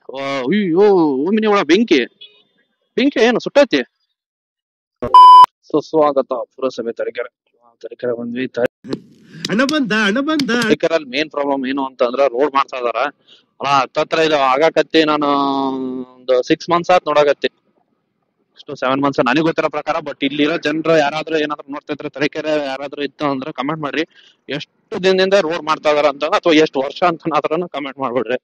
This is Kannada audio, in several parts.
ಅಯ್ಯೋ ಓಮಿನಿ ಒಳ ಬೆಂಕಿ ಬೆಂಕಿ ಏನು ಸುಟ್ಟೈತಿ. ಸುಸ್ವಾಗತ ಪುರಸಭೆ ತರೀಕೆರೆ. ತರೀಕೆರೆ ಬಂದ್ವಿ. ತರೀಕೆರೆಯಲ್ಲಿ ಮೇನ್ ಪ್ರಾಬ್ಲಮ್ ಏನು ಅಂತಂದ್ರೆ ರೋಡ್ ಮಾಡ್ತಾ ಇದಾರ ಅಲ್ಲ. ಹತ್ತತ್ರ ಇದು ಆಗಾಕತ್ತಿ. ನಾನು ಒಂದು 6 months ಆತ್ ನೋಡಾಕತ್ತಿ. 7 months ನನಗೆ ಗೊತ್ತಿರೋ ಪ್ರಕಾರ. ಬಟ್ ಇಲ್ಲಿರೋ ಜನರು ಯಾರಾದ್ರೂ ಏನಾದ್ರು ನೋಡ್ತಾ ಇದ್ರೆ ತರೀಕೆರೆ ಯಾರಾದ್ರೂ ಇತ್ತು ಅಂದ್ರೆ ಕಮೆಂಟ್ ಮಾಡ್ರಿ. ಎಷ್ಟು ದಿನದಿಂದ ರೋಡ್ ಮಾಡ್ತಾ ಇದಾರ ಅಂತ, ಅಥವಾ ಎಷ್ಟು ವರ್ಷ ಅಂತ ಕಮೆಂಟ್ ಮಾಡ್ಬಿಡ್ರಿ.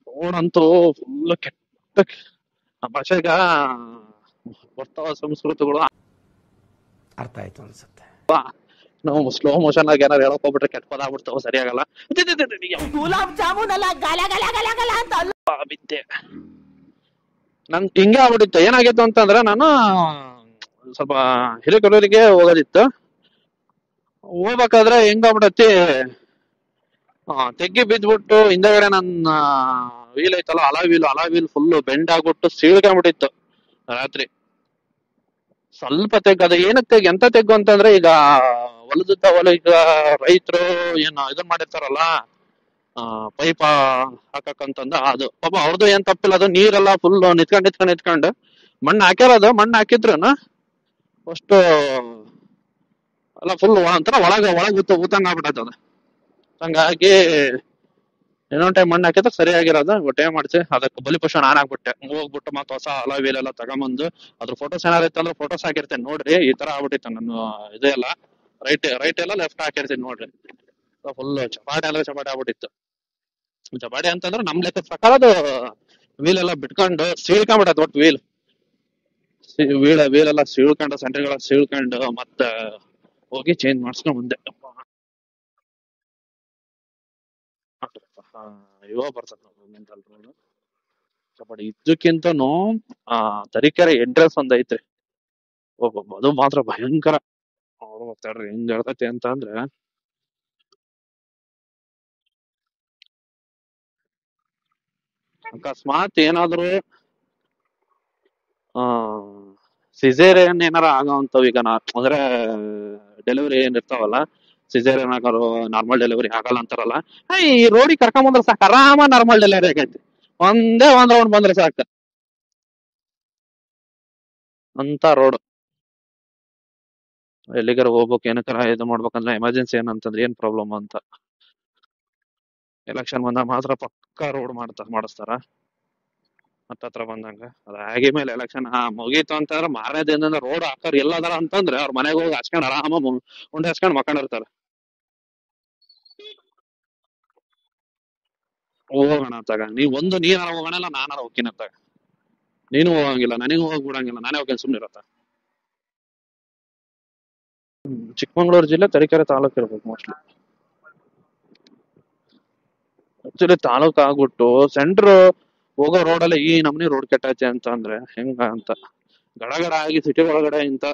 ರೋಡ್ ಅಂತೂ ಫುಲ್ ಕೆಟ್ಟ ಭಾಷೆಗ ಬರ್ತಾವ ಸಂಸ್ಕೃತಿಗಳು. ಅರ್ಥ ಆಯ್ತು ಅನ್ಸುತ್ತೆ. ನಾವು ಸ್ಲೋ ಮೋಷನ್ ಆಗಿ ಏನಾರು ಹೇಳಕ್ ಹೋಗ್ಬಿಟ್ರೆ ಕೆಟ್ಟ ಪದ ಆಗ್ಬಿಡ್ತಾವ, ಸರಿಯಾಗಲ್ಲ. ಗುಲಾಬ್ ಜಾಮೂನ್ ಅಲ್ಲ, ಗಲ ಗಲ ಗಲ ಗಲ ಅಂತ ಬಿದ್ದೆ. ನನ್ ಹಿಂಗೆ ಆಗ್ಬಿಟ್ಟಿತ್ತು. ಏನಾಗಿತ್ತು ಅಂತಂದ್ರೆ ನಾನು ಸ್ವಲ್ಪ ಹಿರೇಕೆರೂರಿಗೆ ಹೋಗೋದಿತ್ತು. ಹೋಗ್ಬೇಕಾದ್ರೆ ಹೆಂಗಾಗ್ಬಿಡತ್ತಿ, ತೆಗ್ಗಿ ಬಿದ್ಬಿಟ್ಟು ಹಿಂದಗಡೆ ನನ್ನ ವೀಲ್ ಐತಲ್ಲ, ಅಲಾ ವೀಲ್ ಫುಲ್ ಬೆಂಡ್ ಆಗ್ಬಿಟ್ಟು ಸೀಳ್ಕೊಂಡ್ಬಿಟ್ಟಿತ್ತು ರಾತ್ರಿ. ಸ್ವಲ್ಪ ತೆಗ್ಗು. ಅದು ಏನಕ್ಕೆ ತೆಗ್ಗು, ಎಂತ ತೆಗ್ಗು ಅಂತಂದ್ರೆ, ಈಗ ಈಗ ರೈತರು ಏನು ಇದನ್ ಮಾಡಿರ್ತಾರಲ್ಲ, ಪೈಪ್ ಹಾಕಕ್ಕಂತಂದ ಅದು ಪಾಪ ಅವ್ರದ್ದು ಏನ್ ತಪ್ಪಿಲ್ಲ. ಅದು ನೀರೆಲ್ಲ ಫುಲ್ ನಿತ್ಕೊಂಡು ಮಣ್ಣು ಹಾಕ್ಯಾರದು. ಮಣ್ಣು ಹಾಕಿದ್ರುನು ಅಷ್ಟು ಅಲ್ಲ, ಫುಲ್ ಒಂಥರ ಒಳಗ ಊತಂಗ ಆಗ್ಬಿಟ್ಟದ. ಹಂಗಾಗಿ ಇನ್ನೊಂದ್ ಟೈಮ್ ಮಣ್ಣು ಹಾಕಿದ್ರೆ ಸರಿಯಾಗಿರೋದು. ಬಟ್ ಏನ್ ಮಾಡ್ತಿ, ಅದಕ್ಕೆ ಬಲಿಪಶು ನಾನ್ ಆಗ್ಬಿಟ್ಟೆ. ಹೋಗ್ಬಿಟ್ಟು ಮತ್ತೆ ಹೊಸ ವೀಲ್ ಎಲ್ಲ ತಗೊಂಬಂದು ಅದ್ರ ಫೋಟೋಸ್ ಏನಾರ ಇತ್ತಂದ್ರೆ ಫೋಟೋಸ್ ಹಾಕಿರ್ತೇನೆ ನೋಡ್ರಿ. ಈ ತರ ಆಗ್ಬಿಟ್ಟಿತ್ತು ನಾನು ಇದೆಲ್ಲ. ರೈಟ್ ಎಲ್ಲ ಲೆಫ್ಟ್ ಹಾಕಿರ್ತೀನಿ ನೋಡ್ರಿ. ಫುಲ್ ಚಪಾಟಿ ಆಗ್ಬಿಟ್ಟಿತ್ತು. ಚಪಾಟಿ ಅಂತಂದ್ರೆ ನಮ್ ಲೆಕ್ಕದ ಪ್ರಕಾರ ಅದು ವೀಲ್ ಎಲ್ಲ ಬಿಟ್ಕೊಂಡು ಸೀಳ್ಕೊಂಡ್ಬಿಟ್ಟತ್. ಒಟ್ಟು ವೀಲ್ ಎಲ್ಲ ಸೀಳ್ಕೊಂಡು, ಸೆಂಟ್ರಿಗಳ ಸೀಳ್ಕೊಂಡು ಮತ್ತೆ ಹೋಗಿ ಚೇಂಜ್ ಮಾಡ್ಸ್ಕೊಂಡ್ ಮುಂದೆ. ಇವಾಗ ಬರ್ತದ ಮೆಂಟಲ್ ರೋಡ್ ಚಪಾಟಿ. ಇದಕ್ಕಿಂತನೂ ತರೀಕೆರೆ ಎಂಟ್ರೆನ್ಸ್ ಒಂದ್ ಐತ್ರಿ. ಅದು ಮಾತ್ರ ಭಯಂಕರ. ಹೋಗ್ತಾರ್ರಿ ಹೆಂಗ್ ಹೇಳ್ತೈತಿ ಅಂತ ಅಂದ್ರೆ, ಅಕಸ್ಮಾತ್ ಏನಾದ್ರು ಸಿಸೇರಿಯನ್ ಏನಾರ ಆಗವಂತವ್. ಈಗ ಅಂದ್ರೆ ಡೆಲಿವರಿ ಏನ್ ಇರ್ತಾವಲ್ಲ, ಸಿಸೇರಿಯನ್ ಆಗೋರು ನಾರ್ಮಲ್ ಡೆಲಿವರಿ ಆಗಲ್ಲ ಅಂತಾರಲ್ಲ. ಈ ರೋಡಿಗೆ ಕರ್ಕೊಂಡ್ ಬಂದ್ರೆ ಸಾಕು, ಆರಾಮ ನಾರ್ಮಲ್ ಡೆಲಿವರಿ ಆಗೈತಿ. ಒಂದ್ ರೌಂಡ್ ಬಂದ್ರೆ ಸಾಕು ಅಂತ ರೋಡ್. ಎಲ್ಲಿಗಾರ ಹೋಗ್ಬೇಕು, ಏನಕ್ಕಾರ ಇದು ಮಾಡ್ಬೇಕಂದ್ರೆ ಎಮರ್ಜೆನ್ಸಿ ಏನಂತಂದ್ರೆ ಏನ್ ಪ್ರಾಬ್ಲಮ್ ಅಂತ, ಎಲೆಕ್ಷನ್ ಬಂದಾಗ ಮಾತ್ರ ಪಕ್ಕಾ ರೋಡ್ ಮಾಡಿಸ್ತಾರ. ಹತ್ತತ್ರ ಬಂದಂಗ ಅದ ಆಗಿ ಮೇಲೆ ಎಲೆಕ್ಷನ್ ಮುಗೀತು ಅಂತಂದ್ರೆ ಮಾರನೇ ದಿನದಿಂದ ರೋಡ್ ಹಾಕರ್ ಎಲ್ಲದಾರ ಅಂತಂದ್ರೆ ಅವ್ರ ಮನೆಗೆ ಹೋಗಿ ಹಚ್ಕೊಂಡ್ ಆರಾಮ ಉಂಡೆ ಹಚ್ಕೊಂಡ್ ಮಕ್ಕೊಂಡಿರ್ತಾರ. ಹೋಗೋಣ ತಗ, ನೀನಾರ ಹೋಗೋಣಲ್ಲ, ನಾನಾರ ಹೋಗ್ತೀನತ್ತಾಗ. ನೀನು ಹೋಗಂಗಿಲ್ಲ, ನನಗೂ ಹೋಗ್ಬಿಡಂಗಿಲ್ಲ, ನಾನೇ ಹೋಗ್ತೀನಿ ಸುಮ್ನೆ ಇರತ್ತ. ಚಿಕ್ಕಮಂಗ್ಳೂರು ಜಿಲ್ಲೆ ತರೀಕೆರೆ ತಾಲೂಕ್ ಇರ್ಬೇಕು ಮೋಸ್ಟ್ಲಿ. ಆಕ್ಚುಲಿ ತಾಲೂಕ್ ಆಗ್ಬಿಟ್ಟು ಸೆಂಟ್ರ್ ಹೋಗೋ ರೋಡಲ್ಲಿ ಈ ನಮ್ನಿ ರೋಡ್ ಕೆಟ್ಟೈತೆ ಅಂತ ಅಂದ್ರೆ ಹೆಂಗ ಅಂತ. ಗಡಗಡ ಆಗಿ ಸಿಟಿ ಒಳಗಡೆ ಇಂತ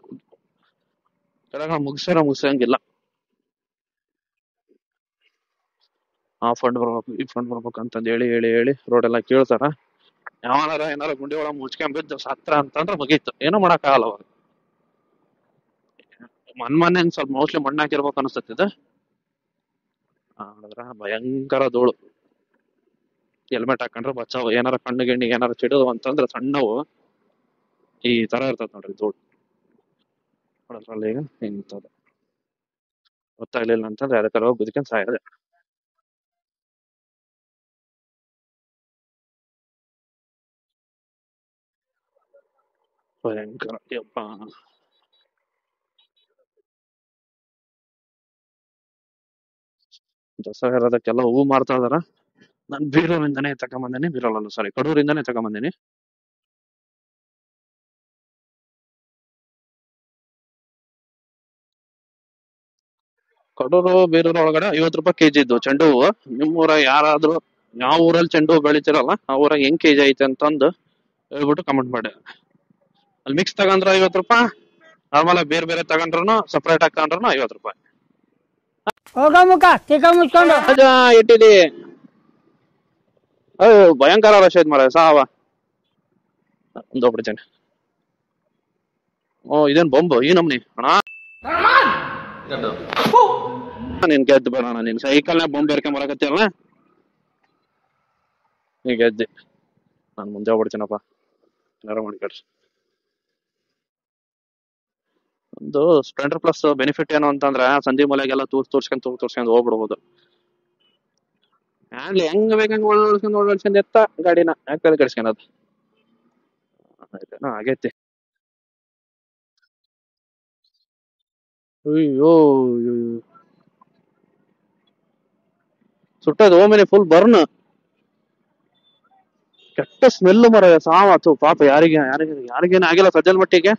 ಗಡಗಡ ಮುಗಿಸಂಗಿಲ್ಲ. ಆ ಫಂಡ್ ಬರ್ಬೇಕು, ಈ ಫಂಡ್ ಬರ್ಬೇಕು ಅಂತಂದ್ ಹೇಳಿ ರೋಡ್ ಎಲ್ಲ ಕೇಳ್ತಾರ. ಏನಾರ ಗುಂಡಿ ಒಳಗ್ ಮುಚ್ಕೊಂಡ್ ಸತ್ರ ಅಂತಂದ್ರೆ ಮುಗೀತು, ಏನೂ ಮಾಡಕ್ ಆಗಲ್ಲ ಅವಾಗ. ಮೊನ್ನೆ ಸ್ವಲ್ಪ ಮೋಸ್ಟ್ಲಿ ಮಣ್ಣು ಹಾಕಿರ್ಬೇಕು ಅನಿಸ್ತದ. ನೋಡಿದ್ರ ಭಯಂಕರ ಧೂಳು. ಹೆಲ್ಮೆಟ್ ಹಾಕೊಂಡ್ರೆ ಬಚಾವ್. ಏನಾರ ಕಣ್ಣು ಗಿಣ್ಣಿ ಏನಾರ ಚಿಡೋದು ಅಂತಂದ್ರೆ ಸಣ್ಣವು ಈ ತರ ಇರ್ತದ ನೋಡ್ರಿ ಧೂಳು. ನೋಡದ್ರಲ್ಲಿ ಈಗ ಇಂಥದ ಗೊತ್ತಾಗ್ಲಿಲ್ಲ ಅಂತಂದ್ರೆ ಅದಕ್ಕೆ ಹೋಗಿ ಬದುಕೊಂಡ್ ಸಾಯದೆ. ಭಯಂಕರ ಯಪ್ಪ. ದಸರಾ ಇರೋದಕ್ಕೆಲ್ಲ ಹೂವು ಮಾರ್ತಾ ಇದಾರ. ನಾನ್ ಬೀರೂರಿಂದಾನೇ ತಗೊಂಬಂದಿನಿ. ಬೀರಲ್ಲ ಸಾರಿ, ಕಡೂರಿಂದಾನೇ ತಗೊಂಬಂದಿನಿ. ಕಡೂರು ಬೀರೂರು ಒಳಗಡೆ 50 ರೂಪಾಯಿ ಕೆಜಿ ಇದ್ದು ಚೆಂಡು ಹೂವು. ನಿಮ್ಮೂರ ಯಾರಾದ್ರೂ ಯಾವ ಊರಲ್ಲಿ ಚೆಂಡು ಹೂವು ಬೆಳಿತಿರಲ್ಲ ಆ ಊರಾಗ ಹೆಂಗ್ ಕೆಜಿ ಐತೆ ಅಂತಂದು ಹೇಳ್ಬಿಟ್ಟು ಕಮೆಂಟ್ ಮಾಡಿ. ಅಲ್ಲಿ ಮಿಕ್ಸ್ ತಗೊಂಡ್ರ 50 ರೂಪಾಯಿ, ನಾರ್ಮಲ್ ಬೇರೆ ತಗೊಂಡ್ರು ಸಪ್ರೇಟ್ ಆಗಿ ತಗೊಂಡ್ರು 50 ರೂಪಾಯಿ. ಇಟ್ಟಿದಿ ಭಯಂಕರ ರಶ್ ಐತ್ ಮಾರ ಸಾವ. ಒಂದೊಬ್ಬಿಡ್ತೇನೆ. ಇದೇನ್ ಬೊಂಬು ಈ ನಮ್ನಿ ಅಣ್ಣ. ನಿನ್ ಗೆದ್ದು ಬೇಡಣ, ನಿನ್ ಸೈಕಲ್ ನ ಬೊಂಬ್ ಬೇರ್ಕೊಂಡ್ ಬರಕತ್ತಿಯಲ್ಲ. ಈಗ ಎದ್ದಿ ನಾನು ಮುಂದೆ ಹೋಗ್ಬಿಡ್ತೀನಪ್ಪ, ಏನಾರ ಮಾಡ್ಕೊಡ್ರಿ. ಒಂದು ಸ್ಪ್ಲೆಂಡರ್ ಪ್ಲಸ್ ಬೆನಿಫಿಟ್ ಏನು ಅಂತಂದ್ರೆ ಸಂಧಿ ಮೂಲೆಗೆಲ್ಲ ತೋರ್ಸ್ಕೊಂಡ್ ಹೋಗ್ಬಿಡ್ಬೋದು. ಹ್ಯಾಂಡ್ಲಿ ಹೆಂಗ್ ಬೇಕಂಗ್ ಓಡಾಡ್ಸ್ಕೊಂಡ್ ಎತ್ತ ಗಾಡಿನ ಯಾಕೆ ಕಡ್ಸ್ಕೊಳೋದು. ಆಯ್ತೇನೋ ಆಗೈತಿ. ಅಯ್ಯೋ ಸುಟ್ಟದ ಓಮಿನಿ ಫುಲ್ ಬರ್ನ್, ಕೆಟ್ಟ ಸ್ಮೆಲ್ ಮರ ಸಾವತ್ತು ಪಾಪ. ಯಾರಿಗೇನು ಆಗಿಲ್ಲ ಸಜ್ಜಲ್ ಮಟ್ಟಿಗೆ.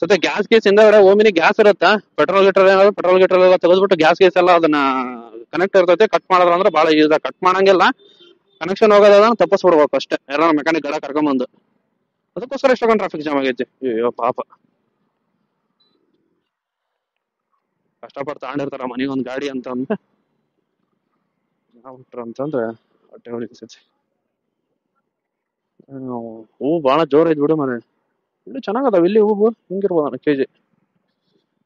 ಸದ್ಯ ಗ್ಯಾಸ್ ಗೀಸ್ ಹಿಂದಗಡೆ ಓಮಿನಿ ಗ್ಯಾಸ್ ಇರತ್ತ, ಪೆಟ್ರೋಲ್ ಗಿಟ್ರೋಲ್ ಎಲ್ಲ ತೆಗೆದ್ಬಿಟ್ಟು ಗ್ಯಾಸ್ ಗೀಸ್ ಎಲ್ಲ ಅದನ್ನ ಕನೆಕ್ಟ್ ಇರ್ತೈತೆ. ಕಟ್ ಮಾಡಿದ್ರ ಅಂದ್ರೆ ಬಹಳ ಯೂಸ್. ಕಟ್ ಮಾಡಂಗಿಲ್ಲ, ಕನೆಕ್ಷನ್ ಹೋಗೋದ ತಪ್ಪಿಸ್ಬಿಡ್ಬೇಕು ಅಷ್ಟೇ, ಯಾರೋ ಮೆಕ್ಯಾನಿಕ್ ಗಾಡ ಕರ್ಕೊಂಬಂದು. ಅದಕ್ಕೋಸ್ಕರ ಇಷ್ಟೊಂದು ಟ್ರಾಫಿಕ್ ಜಾಮ್ ಆಗೈತಿ. ಅಯ್ಯೋ ಪಾಪ, ಕಷ್ಟಪಟ್ಟು ತಗೊಂಡಿರ್ತಾರ ಮನಿಗೊಂದ್ ಗಾಡಿ ಅಂತ ಅಂದ್ರೆ ಅಂತಂದ್ರೆ ಹೊಟ್ಟೆ ಹೊಳಿತೈತಿ. ಹೂವು ಬಾಳ ಜೋರ್ ಐತಿ ಬಿಡು ಮನೆ. ಇಲ್ಲಿ ಚೆನ್ನಾಗದಾವ ಇಲ್ಲಿ ಹೂವು. ಹಿಂಗಿರ್ಬೋದು ಕೆಜಿ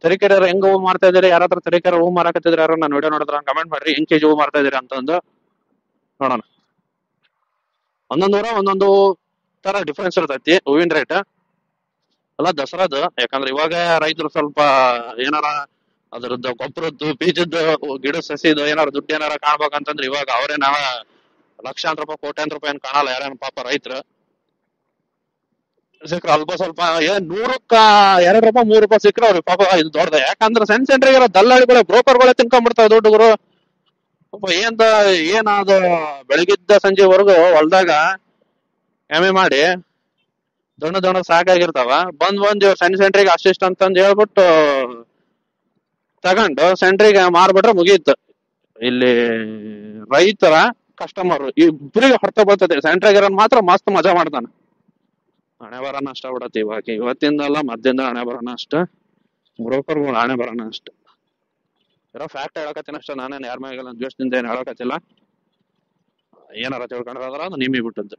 ತರೀಕೆರೆ ಹೆಂಗ್ ಹೂವು ಮಾರ್ತಾ ಇದೀರಿ? ಯಾರಾದ್ರೂ ತರೀಕೆರೆ ಹೂವು ಮಾರಾಕತ್ತಿದ್ರೆ ಯಾರು ನಾನು ವಿಡಿಯೋ ನೋಡಿದ್ರ ಕಮೆಂಟ್ ಮಾಡ್ರಿ, ಹೆಂಗ್ ಕೆಜಿ ಹೂವು ಮಾರ್ತಾ ಇದೀರಿ ಅಂತಂದು ನೋಡೋಣ. ಒಂದೊಂದೂರ ಒಂದೊಂದು ತರ ಡಿಫ್ರೆನ್ಸ್ ಇರ್ತೈತಿ ಹೂವಿನ ರೇಟ್ ಅಲ್ಲ. ದಸರಾದು ಯಾಕಂದ್ರೆ ಇವಾಗ ರೈತರು ಸ್ವಲ್ಪ ಏನಾರ ಅದ್ರದ್ದು ಗೊಬ್ಬರದ್ದು ಬೀಜದ್ದು ಗಿಡ ಸಸಿದು ಏನಾರ ದುಡ್ಡು ಏನಾರ ಕಾಣ್ಬೇಕಂತಂದ್ರೆ ಇವಾಗ ಅವ್ರೇನ ಲಕ್ಷಾಂತರ ರೂಪಾಯಿ ಕೋಟ್ಯಾಂತರ ರೂಪಾಯಿ ಏನ್ ಕಾಣಲ್ಲ. ಯಾರೇನು ಪಾಪ ರೈತರು ಸಿಕ್ಕ್ರ ಅಲ್ಪ ಸ್ವಲ್ಪ 100ಕ್ಕ 2 ರೂಪಾಯಿ 3 ರೂಪಾಯಿ ಸಿಕ್ಕ್ರ ಅವ್ರಿಗೆ ಪಾಪ ಇದು ದೊಡ್ಡದ. ಯಾಕಂದ್ರೆ ಸೆಂಟ್ರಿಗೆ ದಲ್ಲಾಳಿಗಳೇ ಬ್ರೋಕರ್ಗಳೇ ತಿನ್ಕೊಂಡ್ಬಿಡ್ತಾವ ದುಡ್ಡುಗಳು. ಪಾಪ ಏನಾದ ಬೆಳಗಿದ್ದ ಸಂಜೆವರೆಗೂ ಹೊಲ್ದಾಗ ಎಮ್ಮೆ ಮಾಡಿ ದೊಣ್ಣ ಸಾಕಾಗಿರ್ತಾವ. ಬಂದ್ ಇವ್ರು ಸೆಂಟ್ರಿಗೆ ಅಸಿಸ್ಟ್ ಅಂತಂದ್ ಹೇಳ್ಬಿಟ್ಟು ತಗೊಂಡು ಸೆಂಟ್ರಿಗೆ ಮಾರ್ಬಿಟ್ರೆ ಮುಗೀತು. ಇಲ್ಲಿ ರೈತರ ಕಸ್ಟಮರ್ ಇಬ್ಬರಿಗೆ ಹೊರತ ಬರ್ತದೆ. ಸೆಂಟ್ರಿಗೆ ಮಾತ್ರ ಮಸ್ತ್ ಮಜಾ ಮಾಡ್ತಾನ. ಹಣೆ ಬರೋಣ ಅಷ್ಟ ಬಿಡತ್ತೆ ಇವತ್ತಿಂದಲ್ಲ ಮದ್ದಿಂದ ಹಣೆ ಬರೋಣ ಅಷ್ಟ. ಬ್ರೋಕರ್ಗಳು ಹಣೆ ಬರೋಣ ಅಷ್ಟ. ಇರೋ ಫ್ಯಾಕ್ಟ್ ಹೇಳಕತ್ತೀನಿ ಅಷ್ಟ. ನಾನೇನು ಯಾರ ಮ್ಯಾಗೆಲ್ಲ ದ್ವೇಷದಿಂದ ಏನು ಹೇಳಕತ್ತಿಲ್ಲ. ಏನಾರ ತಿಳ್ಕೊಂಡ್ರೆ ಅದು ನಿಮಗೆ ಬಿಟ್ಟದ್ದು.